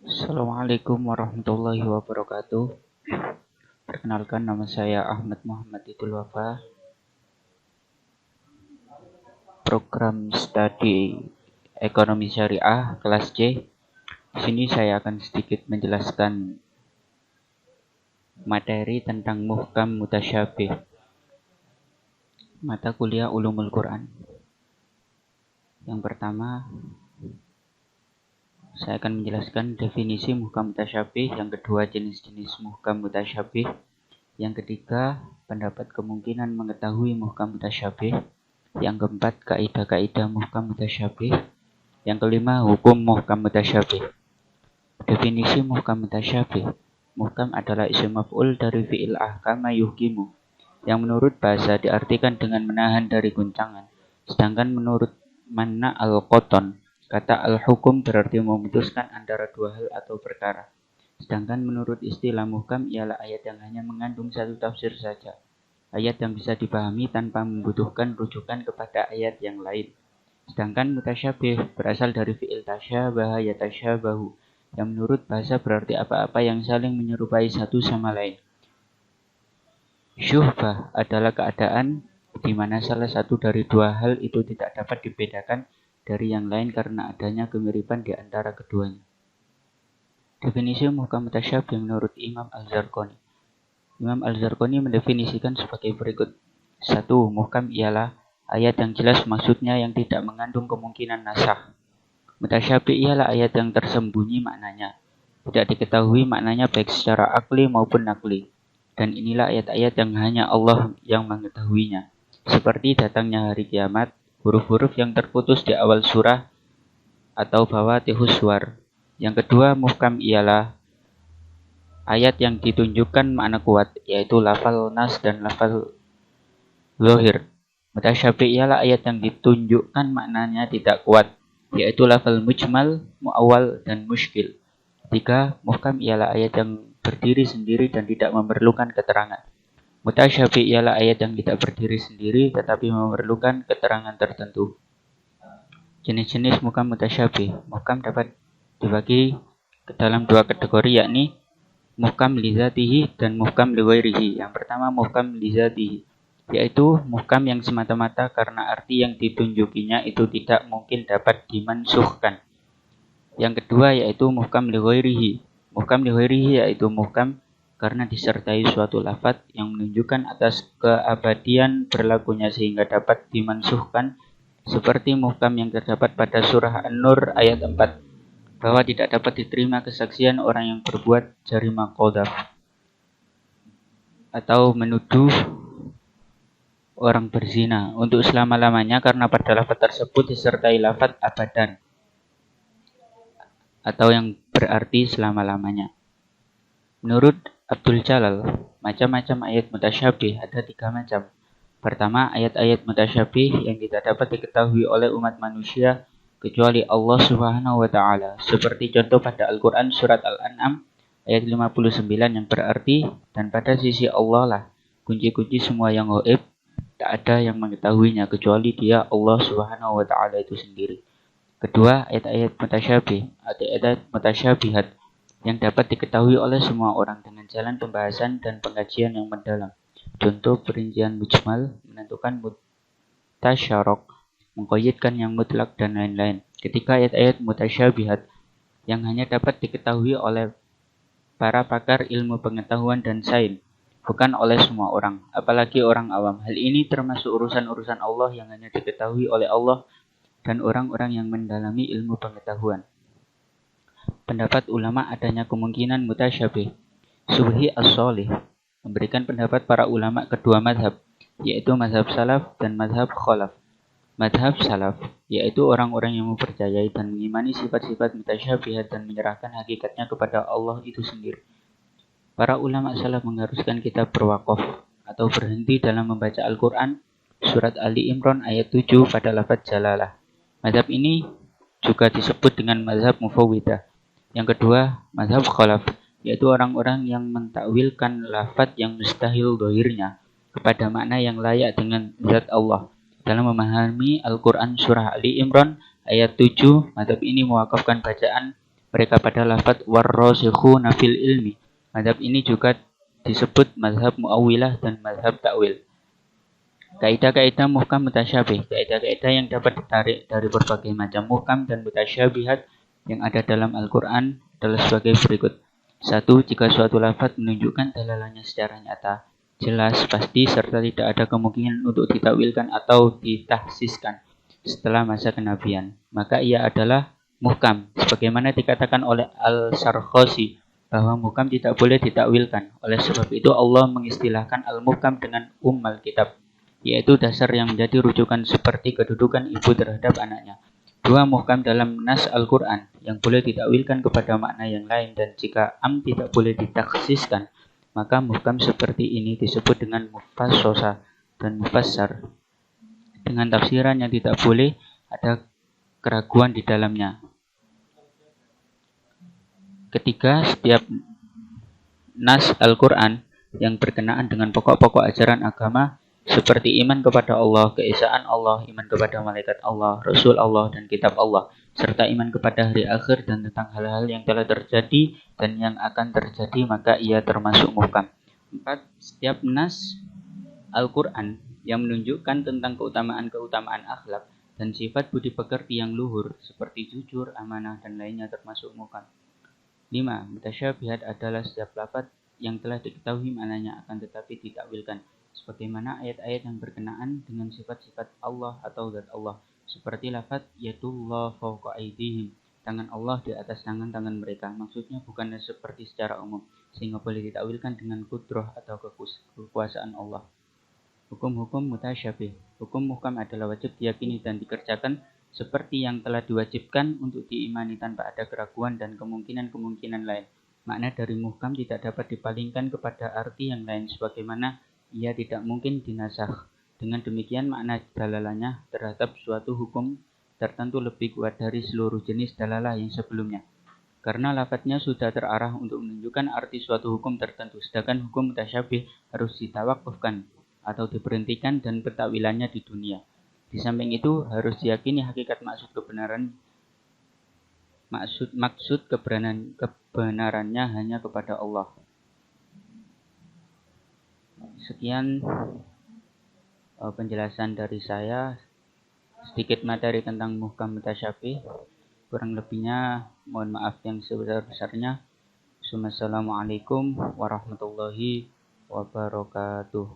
Assalamualaikum warahmatullahi wabarakatuh. Perkenalkan, nama saya Ahmad Muhammad Idul Wafa. Program studi Ekonomi Syariah kelas C. Di sini saya akan sedikit menjelaskan materi tentang muhkam mutasyabih. Mata kuliah Ulumul Quran. Yang pertama, saya akan menjelaskan definisi muhkam mutasyabih. Yang kedua, jenis-jenis muhkam mutasyabih. Yang ketiga, pendapat kemungkinan mengetahui muhkam mutasyabih. Yang keempat, kaidah-kaidah muhkam mutasyabih. Yang kelima, hukum muhkam mutasyabih. Definisi muhkam mutasyabih. Muhkam adalah isim maf'ul dari fi'il ahkama yuhkimu, yang menurut bahasa diartikan dengan menahan dari guncangan. Sedangkan menurut Manna al-Qotton, kata al-hukum berarti memutuskan antara dua hal atau perkara. Sedangkan menurut istilah muhkam ialah ayat yang hanya mengandung satu tafsir saja. Ayat yang bisa dipahami tanpa membutuhkan rujukan kepada ayat yang lain. Sedangkan mutasyabih berasal dari fi'il tasyabaha yatasyabahu, yang menurut bahasa berarti apa-apa yang saling menyerupai satu sama lain. Syuhbah adalah keadaan di mana salah satu dari dua hal itu tidak dapat dibedakan dari yang lain karena adanya kemiripan di antara keduanya. Definisi muhkam mutasyabih menurut Imam Al-Zarqani. Imam Al-Zarqani mendefinisikan sebagai berikut. 1. Muhkam ialah ayat yang jelas maksudnya yang tidak mengandung kemungkinan nasakh. Mutasyabih ialah ayat yang tersembunyi maknanya, tidak diketahui maknanya baik secara akli maupun nakli. Dan inilah ayat-ayat yang hanya Allah yang mengetahuinya. Seperti datangnya hari kiamat, huruf-huruf yang terputus di awal surah atau bawatihus suwar. Yang kedua, muhkam ialah ayat yang ditunjukkan makna kuat, yaitu lafal nas dan lafal zahir. Mutasyabih ialah ayat yang ditunjukkan maknanya tidak kuat, yaitu lafal mujmal, mu'awwal, dan mushkil. 3. Muhkam ialah ayat yang berdiri sendiri dan tidak memerlukan keterangan. Mutasyabih ialah ayat yang tidak berdiri sendiri tetapi memerlukan keterangan tertentu. Jenis-jenis muhkam mutasyabih. Muhkam dapat dibagi ke dalam dua kategori, yakni muhkam lizatihi dan muhkam lighairihi. Yang pertama, muhkam lizatihi, yaitu muhkam yang semata-mata karena arti yang ditunjukinya itu tidak mungkin dapat dimansukhkan. Yang kedua yaitu muhkam lighairihi. Muhkam lighairihi yaitu muhkam karena disertai suatu lafaz yang menunjukkan atas keabadian berlakunya sehingga dapat dimansukhkan, seperti muhkam yang terdapat pada surah An-Nur ayat 4, bahwa tidak dapat diterima kesaksian orang yang berbuat jarima qadzaf atau menuduh orang berzina untuk selama-lamanya karena pada lafaz tersebut disertai lafaz abadan atau yang berarti selama-lamanya. Menurut Abdul Jalal, macam-macam ayat mutasyabih ada 3 macam. Pertama, ayat-ayat mutasyabih yang tidak dapat diketahui oleh umat manusia kecuali Allah Subhanahu wa Ta'ala, seperti contoh pada Al-Quran surat Al-An'am ayat 59 yang berarti, dan pada sisi Allah lah kunci-kunci semua yang gaib, tak ada yang mengetahuinya kecuali Dia, Allah Subhanahu wa Ta'ala itu sendiri. Kedua, ayat-ayat mutasyabih, ayat-ayat mutasyabihat yang dapat diketahui oleh semua orang dengan jalan pembahasan dan pengkajian yang mendalam. Contoh perincian mujmal, menentukan mutasyarok, mengqayyidkan yang mutlak, dan lain-lain. Ketika ayat-ayat mutasyabihat yang hanya dapat diketahui oleh para pakar ilmu pengetahuan dan sains, bukan oleh semua orang, apalagi orang awam. Hal ini termasuk urusan-urusan Allah yang hanya diketahui oleh Allah dan orang-orang yang mendalami ilmu pengetahuan. Pendapat ulama adanya kemungkinan mutasyabih. Subhi as-Shalih memberikan pendapat para ulama kedua madhab, yaitu madhab salaf dan madhab khalaf. Madhab salaf, yaitu orang-orang yang mempercayai dan mengimani sifat-sifat mutasyabihat dan menyerahkan hakikatnya kepada Allah itu sendiri. Para ulama salaf mengharuskan kita berwaqaf atau berhenti dalam membaca Al-Quran surat Ali Imran ayat 7 pada lafaz jalalah. Madhab ini juga disebut dengan madhab mufawwidah. Yang kedua, madhab khalaf, yaitu orang-orang yang mentakwilkan lafaz yang mustahil zahirnya kepada makna yang layak dengan zat Allah. Dalam memahami Al-Quran surah Ali Imran ayat 7, madhab ini mewakafkan bacaan mereka pada lafaz warrasikhuna fil ilmi. Mazhab ini juga disebut mazhab Mu'awwilah dan mazhab ta'wil. Kaidah-kaidah muhkam mutasyabih, kaidah-kaidah yang dapat ditarik dari berbagai macam muhkam dan mutasyabihat yang ada dalam Al-Quran adalah sebagai berikut. 1. Jika suatu lafaz menunjukkan dalalannya secara nyata, jelas, pasti, serta tidak ada kemungkinan untuk ditakwilkan atau ditahsiskan setelah masa kenabian, maka ia adalah muhkam. Sebagaimana dikatakan oleh Al-Sarkhosi bahwa muhkam tidak boleh ditakwilkan. Oleh sebab itu Allah mengistilahkan al-muhkam dengan Kitab, yaitu dasar yang menjadi rujukan seperti kedudukan ibu terhadap anaknya. 2. Muhkam dalam nas Al-Quran yang boleh ditakwilkan kepada makna yang lain, dan jika tidak boleh ditaksiskan, maka muhkam seperti ini disebut dengan mufassosa dan mufassar, dengan tafsiran yang tidak boleh ada keraguan di dalamnya. Ketiga, setiap nas Al-Quran yang berkenaan dengan pokok-pokok ajaran agama seperti iman kepada Allah, keesaan Allah, iman kepada malaikat Allah, Rasul Allah, dan kitab Allah, serta iman kepada hari akhir dan tentang hal-hal yang telah terjadi dan yang akan terjadi, maka ia termasuk muhkam. 4. Setiap nas Al-Quran yang menunjukkan tentang keutamaan-keutamaan akhlak dan sifat budi pekerti yang luhur seperti jujur, amanah, dan lainnya termasuk muhkam. 5. Mutasyabihat adalah setiap lafaz yang telah diketahui maknanya akan tetapi ditakwilkan, sebagaimana ayat-ayat yang berkenaan dengan sifat-sifat Allah atau zat Allah, seperti lafaz yadullah fawqa aydihim, tangan Allah di atas tangan-tangan mereka. Maksudnya bukan seperti secara umum, sehingga boleh ditakwilkan dengan kudrah atau kekuasaan Allah. Hukum-hukum mutasyabih. Hukum muhkam adalah wajib diyakini dan dikerjakan seperti yang telah diwajibkan untuk diimani tanpa ada keraguan dan kemungkinan-kemungkinan lain. Makna dari muhkam tidak dapat dipalingkan kepada arti yang lain, sebagaimana ia tidak mungkin dinasakh. Dengan demikian makna dalalahnya terhadap suatu hukum tertentu lebih kuat dari seluruh jenis dalalah yang sebelumnya, karena lafadznya sudah terarah untuk menunjukkan arti suatu hukum tertentu, sedangkan hukum mutasyabih harus ditawakufkan atau diberhentikan dan pentakwilannya di dunia. Di samping itu harus diyakini hakikat maksud kebenarannya hanya kepada Allah. Sekian penjelasan dari saya, sedikit materi tentang muhkam mutasyabih. Kurang lebihnya mohon maaf yang sebesar-besarnya. Assalamualaikum warahmatullahi wabarakatuh.